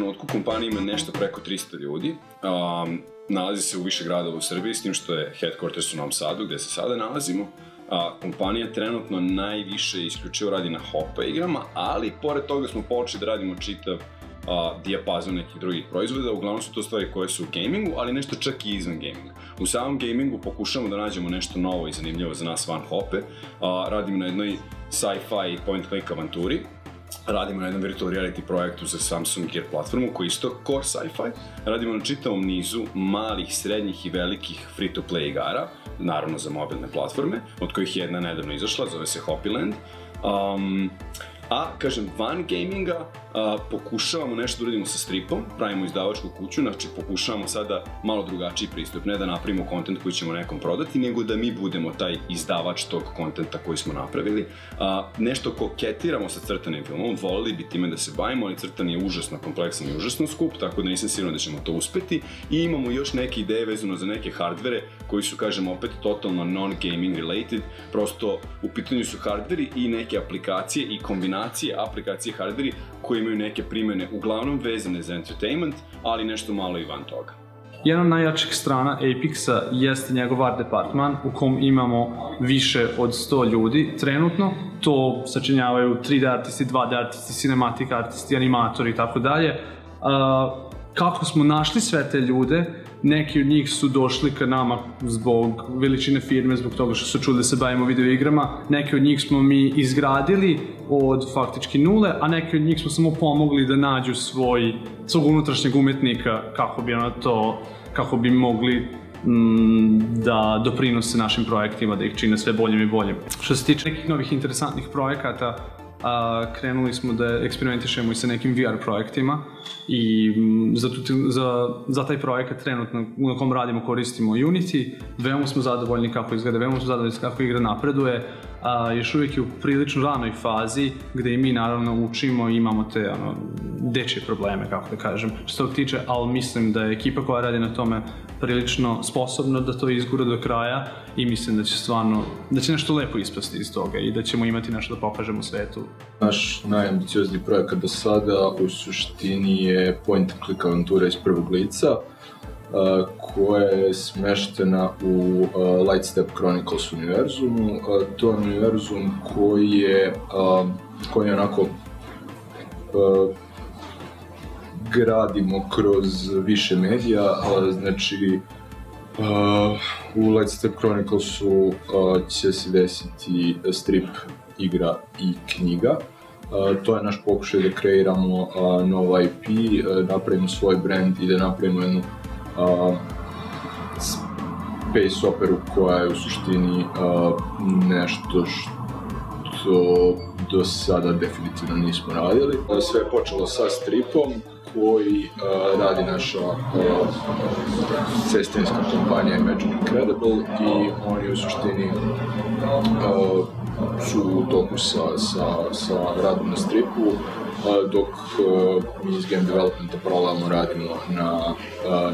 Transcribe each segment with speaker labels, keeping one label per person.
Speaker 1: trenutku kompanija ima nešto preko 300 ljudi. Nalazi se u više gradova u Srbiji, s tim što je headquarters u Novom Sadu, gde se sada nalazimo. Kompanija trenutno najviše isključivo radi na Hopa igrama, ali pored toga smo počeli da radimo čitav dijapazon nekih drugih proizvoda. Uglavnom su to stvari koje su u gamingu, ali nešto čak i izvan gaminga. U samom gamingu pokušamo da nađemo nešto novo i zanimljivo za nas van Hope. Radimo na jednoj sci-fi point-click avanturi. Radimo na jednom virtual reality projektu za Samsung Gear platformu koji je isto core sci-fi. Radimo na čitavom nizu malih, srednjih i velikih free-to-play igara, naravno za mobilne platforme, od kojih je jedna nedavno izašla, zove se Hoppyland. Kažem, van gaminga pokušavamo nešto da uradimo sa stripom, pravimo izdavačku kuću, znači pokušavamo sada malo drugačiji pristup, ne da napravimo kontent koji ćemo nekom prodati, nego da mi budemo taj izdavač tog kontenta koji smo napravili. Nešto koketiramo sa crtanim filmom, volili bi time da se bavimo, ali crtan je užasno kompleksan i užasno skup, tako da nisam siguran da ćemo to uspeti. I imamo još neke ideje vezano za neke hardvere koji su, kažem, opet totalno non-gaming related, prosto u pitanju su hardveri i neke aplikacije i kombinacije aplikacije i hardveri koji imaju neke primene uglavnom vezane za entertainment, ali nešto malo i van toga.
Speaker 2: Jedna od najjačih strana Apexa jeste njegov art departman u kom imamo više od 100 ljudi trenutno. To sačinjavaju 3D artisti, 2D artisti, cinematic artisti, animatori i tako dalje. Kako smo našli sve te ljude, neki od njih su došli ka nama zbog veličine firme, zbog toga što su čuli da se bavimo videoigrama, neki od njih smo mi izgradili od faktički nule, a neki od njih smo samo pomogli da nađu svog unutrašnjeg umetnika kako bi mogli da doprinose našim projektima, da ih čine sve boljim i boljim. Što se tiče nekih novih interesantnih projekata, krenuli smo da eksperimentišemo i sa nekim VR projektima i za taj projekat trenutno na kom radimo koristimo Unity. Veoma smo zadovoljni kako izgleda, veoma smo zadovoljni kako igra napreduje. Još uvijek je u prilično ranoj fazi gde i mi naravno učimo i imamo te dečje probleme, kako da kažem, što se tog tiče, ali mislim da je ekipa koja radi na tome prilično sposobna da to izgura do kraja i mislim da će nešto lepo ispasti iz toga i da ćemo imati nešto da pokažemo svetu.
Speaker 3: Naš najambiciozniji projekat do sada u suštini je point-and-click avantura iz prvog lica, koja je smeštena u Lightstep Chronicles univerzumu. To je univerzum koji je onako gradimo kroz više medija, znači u Lightstep Chroniclesu će se desiti strip, igra i knjiga. To je naš pokušaj da kreiramo nov IP, napravimo svoj brand i da napravimo jednu space operu koja je u suštini nešto što do sada definitivno nismo radili. Sve je počelo sa stripom koji radi naša sestrinska kompanija Imagine Incredible i oni u suštini su u toku sa radom na stripu, dok mi iz game developmenta paralelno radimo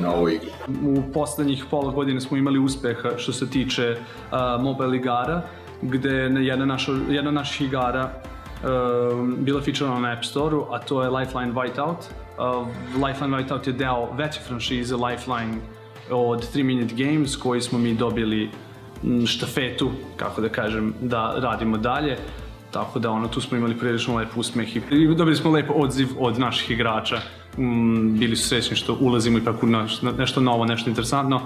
Speaker 3: na ovoj igri.
Speaker 2: U poslednjih pola godine smo imali uspeha što se tiče mobile igara, gde je jedna naših igara bila featurana na App Store-u, a to je Lifeline Whiteout. Lifeline Whiteout je deo veće franšize Lifeline od 3 Minute Games, koji smo mi dobili štafetu, kako da kažem, da radimo dalje. Tako da tu smo imali prilično lep uspeh i dobili smo lep odziv od naših igrača. Bili su srećni što ulazimo ipak u nešto novo, nešto interesantno,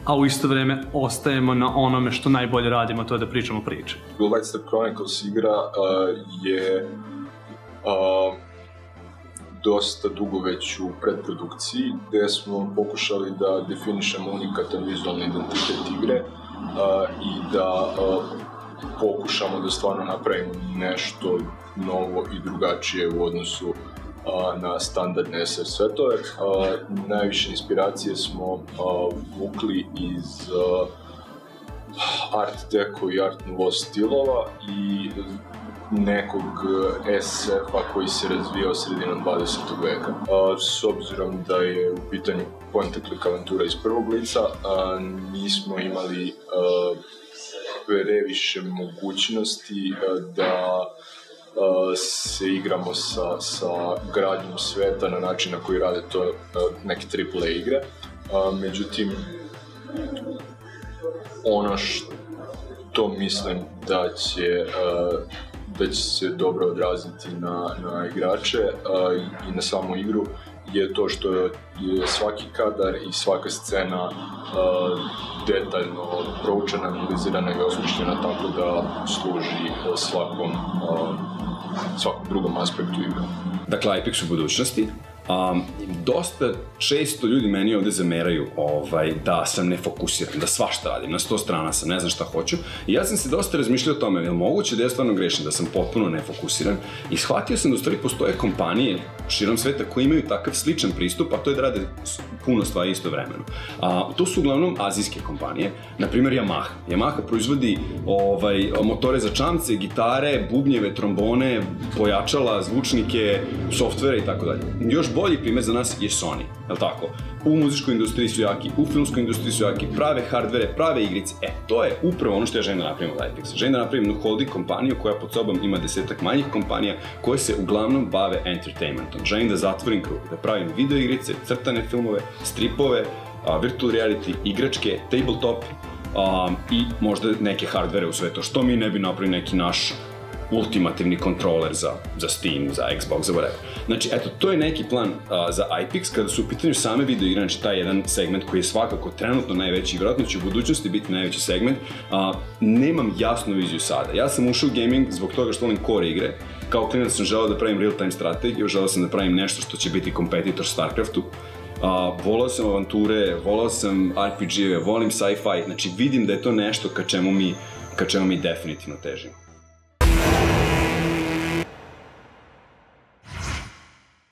Speaker 2: a u isto vreme ostajemo na onome što najbolje radimo, to je da pričamo priče.
Speaker 3: Lightstep Chronicles igra je dosta dugo već u predprodukciji, gde smo pokušali da definišemo unikatan vizualni identitet igre i da pokušamo da stvarno napravimo nešto novo i drugačije u odnosu na standardne SF svetove. Najviše inspiracije smo vukli iz Art Deco i Art Nouveau stilova i nekog SF-a koji se razvijao sredinom 20. veka. S obzirom da je u pitanju point-and-click avantura iz prvog lica, nismo imali previše mogućnosti da se igramo sa gradnjom sveta na način na koji rade to neke AAA igre. Međutim, ono što mislim da će se dobro odraziti na igrače i na samu igru je to što je svaki kadar i svaka scena detaljno proučena, analizirana i osmišljena tako da služi svakom drugom aspektu igre.
Speaker 1: Dakle, Apex u budućnosti. Dosta često ljudi meni ovde zameraju da sam nefokusiran, da svašta radim, na 100 strana sam, ne znam šta hoću. I ja sam se dosta razmišljao o tome, je li moguće da ja stvarno grešim, da sam potpuno nefokusiran. I shvatio sam da u stvari postoje kompanije širom sveta koji imaju takav sličan pristup, a to je da rade puno stvari istovremeno. To su uglavnom azijske kompanije, na primjer Yamaha. Yamaha proizvodi motore za čamce, gitare, bubnjeve, trombone, pojačala, zvučnike, softvere i tako dalje. Još bolji primjer za nas je Sony, je li tako? U muzičkoj industriji su jaki, u filmskoj industriji su jaki, prave hardvere, prave igrice. To je upravo ono što ja želim da napravim od Apexa. Želim da napravim jednu holding kompaniju koja pod sobom ima 10-ak manjih kompanija koje se uglavnom bave entertainmentom. Želim da zatvorim krug, da pravim video igrice, crtane filmove, stripove, virtual reality, igračke, tabletop i možda neke hardvere u sve to. Što mi ne bi napravili neki naš ultimativni kontroler za Steam, za Xbox, za whatever. Znači, eto, to je neki plan za Apex kada su u pitanju same video igre, znači taj jedan segment koji je svakako trenutno najveći i vjerojatno će u budućnosti biti najveći segment. Nemam jasnu viziju sada. Ja sam ušao u gaming zbog toga što volim core igre. Kao klinac sam želeo da pravim real-time strategiju, želeo sam da pravim nešto što će biti kompetitor StarCraftu. Volao sam avanture, volao sam RPG-eve, volim sci-fi, znači vidim da je to nešto ka čemu mi definitivno težimo.